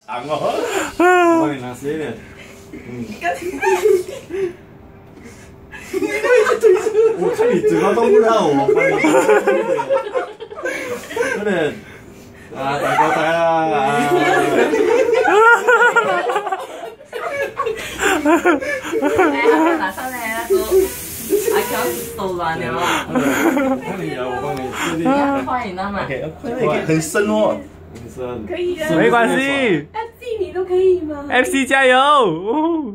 长哦，我帮你拿斜一点。我看你嘴巴动不了，我帮你斜一点。快点！啊，大哥来啦！来，拿上来那个，阿乔手软了啊！那你来，我帮你确定。欢迎他们。OK， 很深哦。很深。可以的。没关系。 FC 你都可以吗 ？FC 加油！